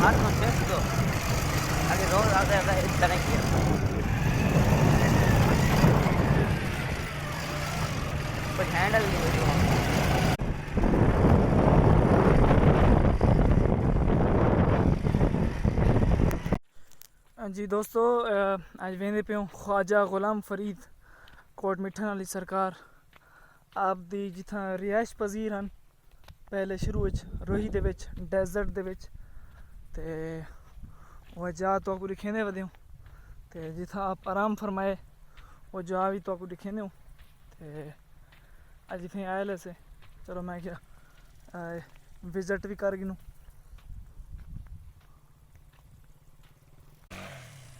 800 अभी रोज आता है इस तरह की कुछ हैंडल नहीं हो रही। जी दोस्तों, अज वेंदे पे ख्वाजा गुलाम फरीद कोट मिठन वाली सरकार आप दी जिथा रिहाइश पजीर हैं पहले शुरू रोही दे विच डेजर्ट दे विच ते वजह तो आपको दिखेंदे वधियों ते जिथा आप आराम फरमाए वो जहाँ भी तो आपको दिखेंदे हो ते अज इतने आए से चलो मैं क्या विजिट भी कर गिनूँ।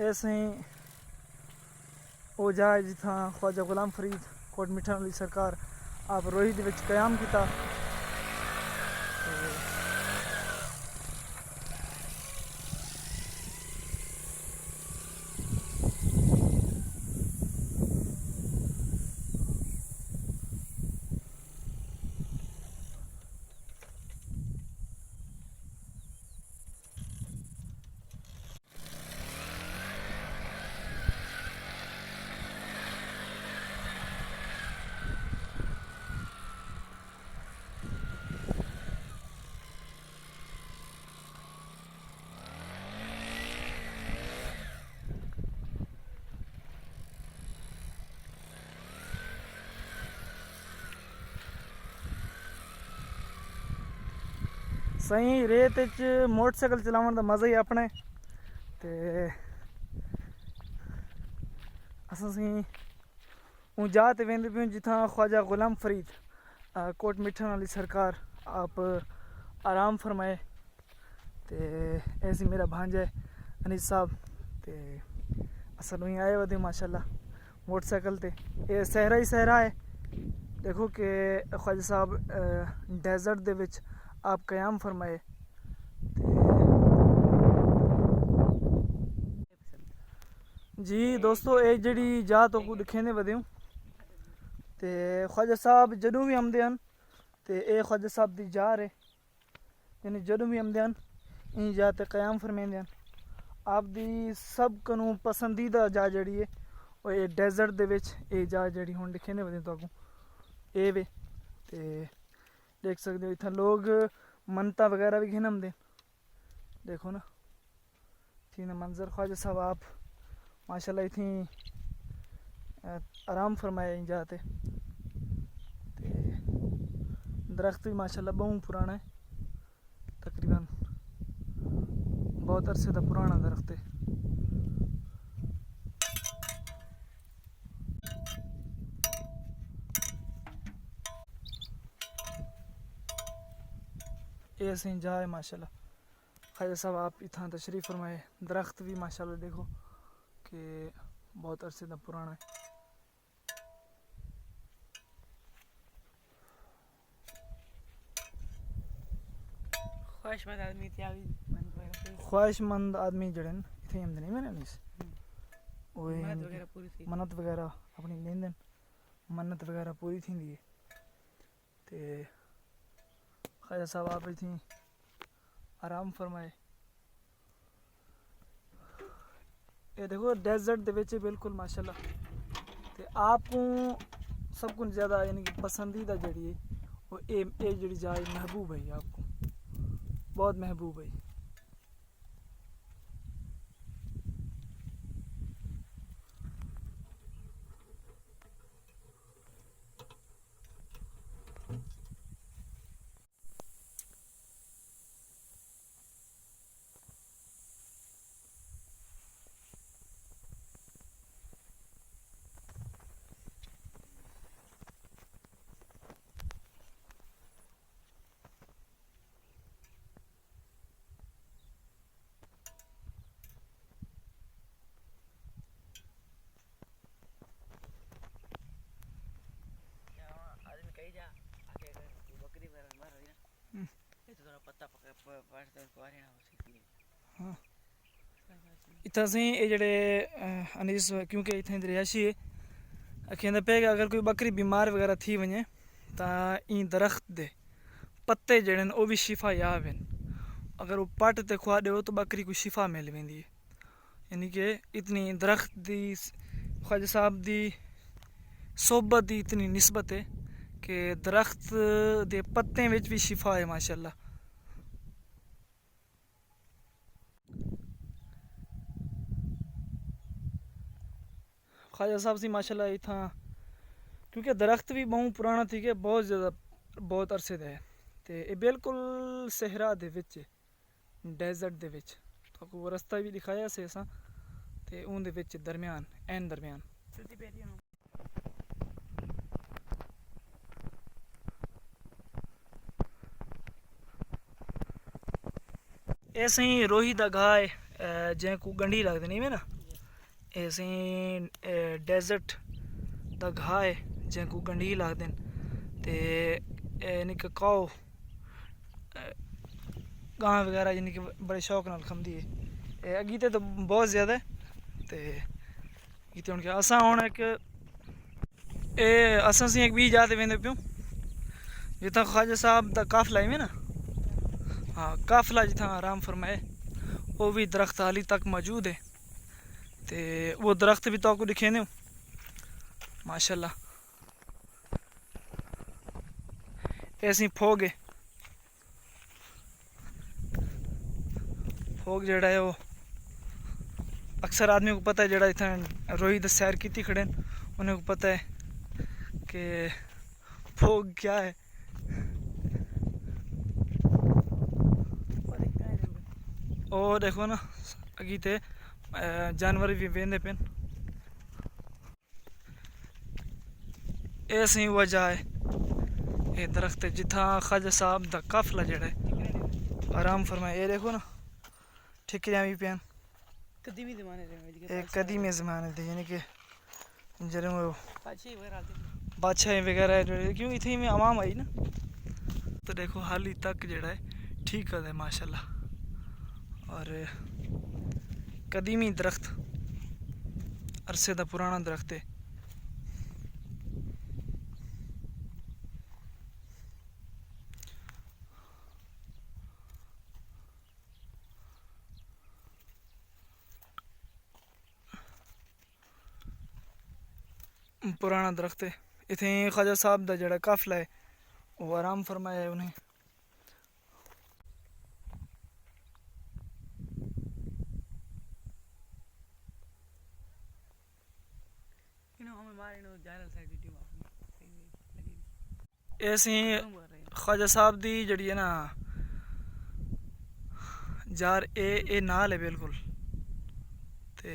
ऐसे ही वो जहाँ जिथा ख्वाजा गुलाम फरीद कोट मिठन वाली सरकार आप रोही दे विच क़याम किया। सही रेत मोटरसाइकिल चलावन का मज़ा ही अपना है ते असां सही हूँ जा ते वेंदे पे जिथा ख्वाजा गुलाम फरीद कोट मिठन वाली सरकार आप आराम फरमाए ते ऐसी मेरा भांजा है अनीस साहब ते असल वहीं आए वधे माशाल्लाह मोटरसाइकिल ते ये सहरा ही सहरा है। देखो कि ख्वाजा साहब डेजर्ट दे विच आप क़याम फरमाए जी दोस्तों ये जड़ी जा तो दिखेंदे वधियों ते ख्वाजा साहब जदों भी आमदे हैं ते ये ख्वाजा साहब दी जार है यानी जदों भी आमदे हैं इन जा ते क़याम फरमाइंदे हैं। आप दी सब कनू पसंदीदा जा जड़ी है और ये डेजर्ट दे विच ये जा जड़ी हुण दिखेंदे वधियों तो ये वे ते देख सकते हो इतना लोग मनता वगैरह भी घिन आमदे देखो ना थी मंजर ख्वाजा साहब आप माशाल्लाह इतनी आराम फरमाए जाते दरख्त भी माशाल्लाह बहुत पुराना है तकरीबन बहुत अरसे का पुराना दरख्त है। ये सही जा है माशाल्लाह। ख्वाजा साहब आप इतना तशरीफ़ फरमाए दरख्त भी माशाल्लाह देखो कि बहुत अरसे का पुराना है। ख्वाहिशमंद आदमी जड़े इतने आमदे नहीं मैंने मन्नत वगैरह अपनी लेंदे मन्नत वगैरह पूरी थी है ते ख्वाजा साहब आप इतनी आराम फरमाए। ये देखो डेजर्ट दे विच बिल्कुल माशाल्लाह ते आपको सब कुछ ज़्यादा यानी कि पसंदीदा जड़ी है वो ये जड़ी जाए महबूब है आपको बहुत महबूब है। हाँ इतना सही ये जड़े अनीस क्योंकि इतने रिहायशी है अखेंदा पे अगर कोई बकरी बीमार वगैरह थी वने ता इन दरख्त दे पत्ते जड़े वो भी शिफा याब हैं अगर वो पट ते खुआ दो तो बकरी को शिफा मिल वेंदी है। यानी कि इतनी दरख्त दी ख्वाजा साहब दी सोबत दी इतनी निस्बत है कि दरख्त दे पत्तें विच भी शिफा है माशाअल्लाह। ख्वाजा साहब सी माशाअल्लाह इत्थां क्योंकि दरख्त भी बहुत पुराना थी कि बहुत ज़्यादा बहुत अरसे दा है ते ये बिल्कुल सहरा दे विच डेजर्ट दे विच तो वो रास्ता भी दिखाया से असां ते उन दे विच दरम्यान एन दरम्यान ਇਹ ਸਹੀ ਰੋਹੀ ਦਾ ਘਾਹ ਹੈ ਜਿਵੇਂ ਕੋ ਗੰਢੀ ਲੱਗਦੇ ਨਹੀਂ ਵੇ ਨਾ ਇਹ ਸਹੀ ਡੈਜ਼ਰਟ ਦਾ ਘਾਹ ਹੈ ਜਿਵੇਂ ਕੋ ਗੰਢੀ ਲੱਗਦੇ ਨੇ ਤੇ ਯਾਨੀ ਕਿ ਕਾਓ ਗਾਂ ਵਗੈਰਾ ਯਾਨੀ ਕਿ ਬੜੇ ਸ਼ੌਕ ਨਾਲ ਖਾਂਦੀ ਹੈ ਇਹ ਅੱਗੀ ਤੇ ਬਹੁਤ ਜ਼ਿਆਦਾ ਤੇ इतने हूँ असा हूँ एक असा एक बी जाते वेंदे पियूं जितना ख्वाजा साहब का काफला है ना हाँ काफला जितना आराम फरमाए वो भी दरख्त हाली तक मौजूद है तो वो दरख्त भी तो आपको दिखे दो माशाल्लाह। ऐसी फोग है फोग जड़ा है वो अक्सर आदमी को पता है जड़ा इतना रोही द सैर की खड़े उन्हें को पता है कि फोग क्या है। और देखो ना अगी ते जानवर भी वेंदे पेन ऐसी वजह है ये दरख्त है जिथा ख्वाजा साहब दा काफला जड़ा है आराम फरमाए। ये देखो ना ठिकरियां भी पेन कदीमी ज़माने दे यानी कि जरे वो बादशाही वगैरह क्यों इतनी में आवाम आई ना तो देखो हाली तक जड़ा है ठीक है माशाल्लाह। और कदीमी दरख्त अरसे दा पुराना दरख्त है। पुराना दरख्त है इतने ख्वाजा साहब दा जड़ा काफला है वो आराम फरमाया है उन्हें। ऐसी ख्वाजा साहब दी जड़ी है ना जार ए नाल है बिल्कुल ते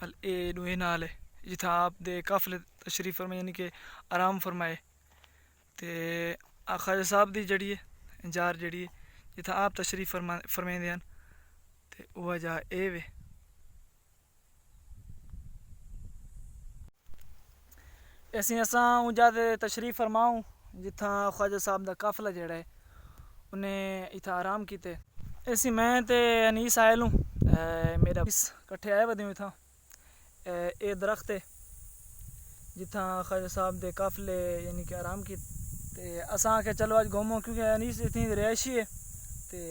वल ए दुए नाल है जिथा आप दे काफले तशरीफ फरमाए यानी कि आराम फरमाए ते ख्वाजा साहब दी जड़ी है जार जड़ी है जिथा आप तशरीफ फरमाते हैं ते वह जा ए वे। ऐसी असा जाते तशरीफ फरमाऊँ जिथा ख्वाजा साहब दा काफला जड़ा है उन्हें इतना आराम किते। ऐसी मैं ते अनीस आयल हूँ मेरा कट्ठे आए बदे इतना ये दरख्त है जिथा ख्वाजा साहब दे काफले यानी कि आराम की ते असा के चलो आज घूमो क्योंकि अनीस इतनी रिहायशी है ते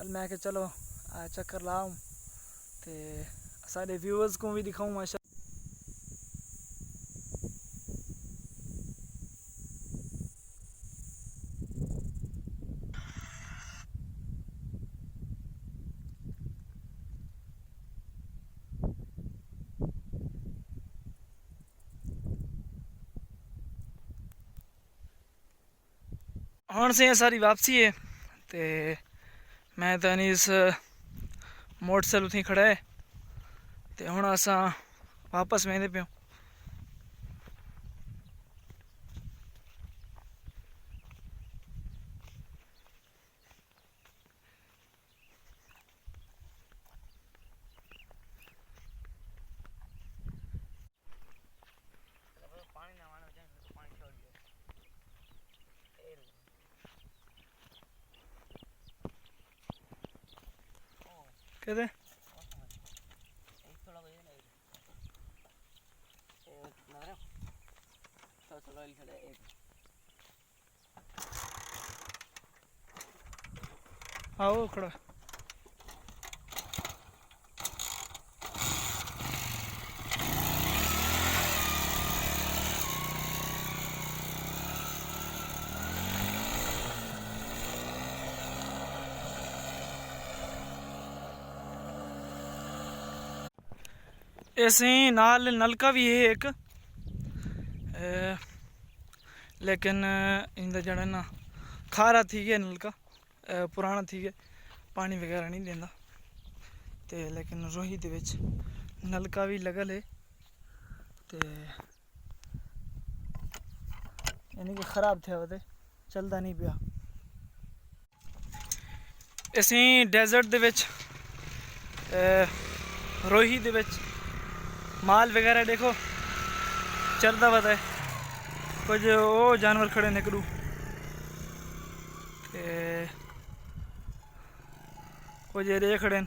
मैं के चलो चक्कर लाऊँ ते सारे व्यूअर्स को भी दिखाऊँ माशा। हुण से सारी वापसी है ते मैं तो अनीस मोटरसाइकिल उथी खड़ा है ते हुण असां वापस वेंदे पियूं। कहते आओ खड़ा। ऐसे नाल नलका भी है एक, लेकिन इंदा जड़ा ना खारा थी गया नलका, पुराना थी गया, पानी वगैरह नहीं देंदा। ते लेकिन रोही दे विच नलका भी लगल है, ते यानी कि खराब थे वो, चलता नहीं पिया। असीं डेजर्ट दे विच रोही दे विच माल वगैरह देखो चलता पता है, कुछ वो जानवर खड़े निकलू, कुछ एरिया खड़े न।